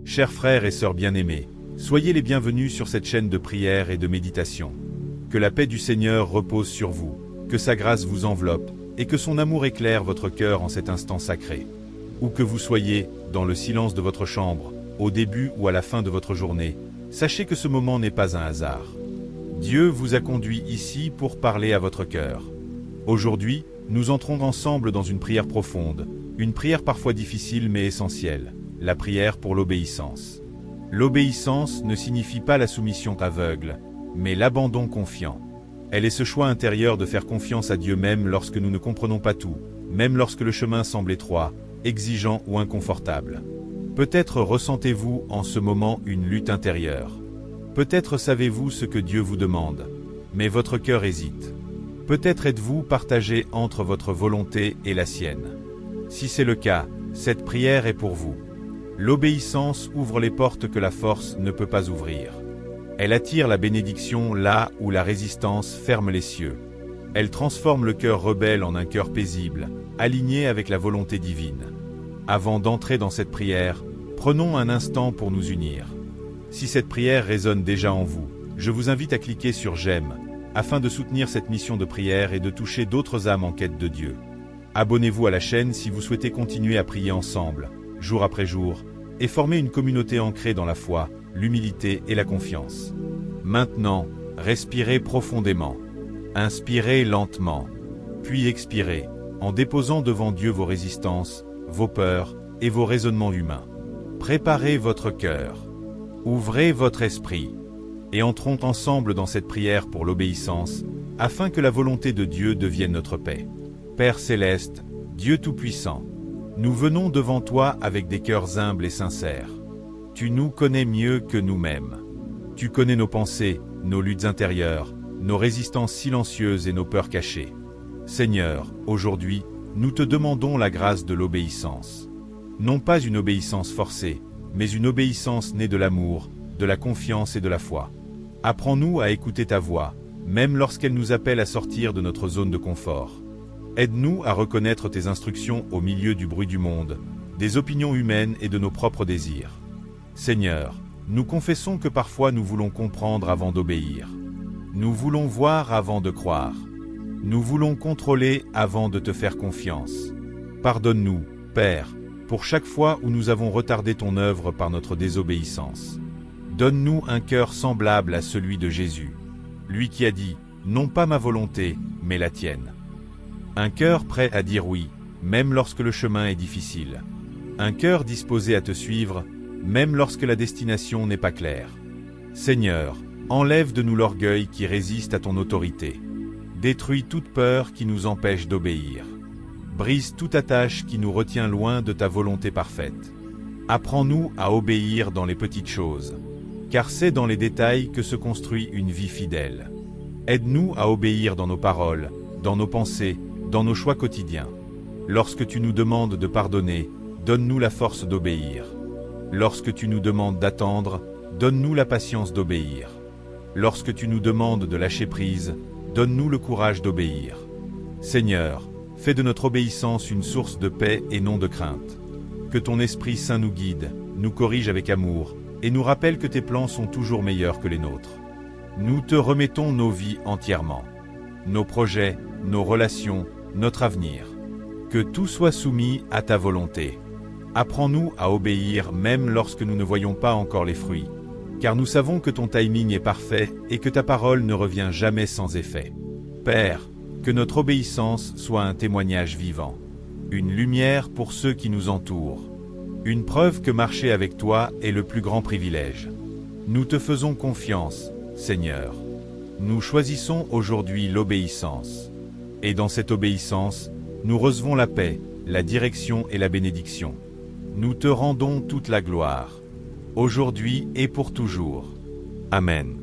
Chers frères et sœurs bien-aimés, soyez les bienvenus sur cette chaîne de prière et de méditation. Que la paix du Seigneur repose sur vous, que sa grâce vous enveloppe, et que son amour éclaire votre cœur en cet instant sacré. Où que vous soyez, dans le silence de votre chambre, au début ou à la fin de votre journée, sachez que ce moment n'est pas un hasard. Dieu vous a conduit ici pour parler à votre cœur. Aujourd'hui, nous entrons ensemble dans une prière profonde, une prière parfois difficile mais essentielle, la prière pour l'obéissance. L'obéissance ne signifie pas la soumission aveugle, mais l'abandon confiant. Elle est ce choix intérieur de faire confiance à Dieu même lorsque nous ne comprenons pas tout, même lorsque le chemin semble étroit, exigeant ou inconfortable. Peut-être ressentez-vous en ce moment une lutte intérieure. Peut-être savez-vous ce que Dieu vous demande, mais votre cœur hésite. Peut-être êtes-vous partagé entre votre volonté et la sienne. Si c'est le cas, cette prière est pour vous. L'obéissance ouvre les portes que la force ne peut pas ouvrir. Elle attire la bénédiction là où la résistance ferme les cieux. Elle transforme le cœur rebelle en un cœur paisible, aligné avec la volonté divine. Avant d'entrer dans cette prière, prenons un instant pour nous unir. Si cette prière résonne déjà en vous, je vous invite à cliquer sur « J'aime » afin de soutenir cette mission de prière et de toucher d'autres âmes en quête de Dieu. Abonnez-vous à la chaîne si vous souhaitez continuer à prier ensemble, jour après jour, et former une communauté ancrée dans la foi, l'humilité et la confiance. Maintenant, respirez profondément. Inspirez lentement, puis expirez, en déposant devant Dieu vos résistances, vos peurs et vos raisonnements humains. Préparez votre cœur. Ouvrez votre esprit. Et entrons ensemble dans cette prière pour l'obéissance, afin que la volonté de Dieu devienne notre paix. Père céleste, Dieu tout-puissant, nous venons devant toi avec des cœurs humbles et sincères. Tu nous connais mieux que nous-mêmes. Tu connais nos pensées, nos luttes intérieures, nos résistances silencieuses et nos peurs cachées. Seigneur, aujourd'hui, nous te demandons la grâce de l'obéissance. Non pas une obéissance forcée, mais une obéissance née de l'amour, de la confiance et de la foi. Apprends-nous à écouter ta voix, même lorsqu'elle nous appelle à sortir de notre zone de confort. Aide-nous à reconnaître tes instructions au milieu du bruit du monde, des opinions humaines et de nos propres désirs. Seigneur, nous confessons que parfois nous voulons comprendre avant d'obéir. Nous voulons voir avant de croire. Nous voulons contrôler avant de te faire confiance. Pardonne-nous, Père, pour chaque fois où nous avons retardé ton œuvre par notre désobéissance. Donne-nous un cœur semblable à celui de Jésus, lui qui a dit « Non pas ma volonté, mais la tienne ». Un cœur prêt à dire oui, même lorsque le chemin est difficile. Un cœur disposé à te suivre, même lorsque la destination n'est pas claire. Seigneur, enlève de nous l'orgueil qui résiste à ton autorité. Détruis toute peur qui nous empêche d'obéir. Brise toute attache qui nous retient loin de ta volonté parfaite. Apprends-nous à obéir dans les petites choses, car c'est dans les détails que se construit une vie fidèle. Aide-nous à obéir dans nos paroles, dans nos pensées, dans nos choix quotidiens. Lorsque tu nous demandes de pardonner, donne-nous la force d'obéir. Lorsque tu nous demandes d'attendre, donne-nous la patience d'obéir. Lorsque tu nous demandes de lâcher prise, donne-nous le courage d'obéir. Seigneur, fais de notre obéissance une source de paix et non de crainte. Que ton Esprit Saint nous guide, nous corrige avec amour, et nous rappelle que tes plans sont toujours meilleurs que les nôtres. Nous te remettons nos vies entièrement. Nos projets, nos relations, notre avenir. Que tout soit soumis à ta volonté. Apprends-nous à obéir même lorsque nous ne voyons pas encore les fruits, car nous savons que ton timing est parfait et que ta parole ne revient jamais sans effet. Père, que notre obéissance soit un témoignage vivant, une lumière pour ceux qui nous entourent, une preuve que marcher avec toi est le plus grand privilège. Nous te faisons confiance, Seigneur. Nous choisissons aujourd'hui l'obéissance. Et dans cette obéissance, nous recevons la paix, la direction et la bénédiction. Nous te rendons toute la gloire, aujourd'hui et pour toujours. Amen.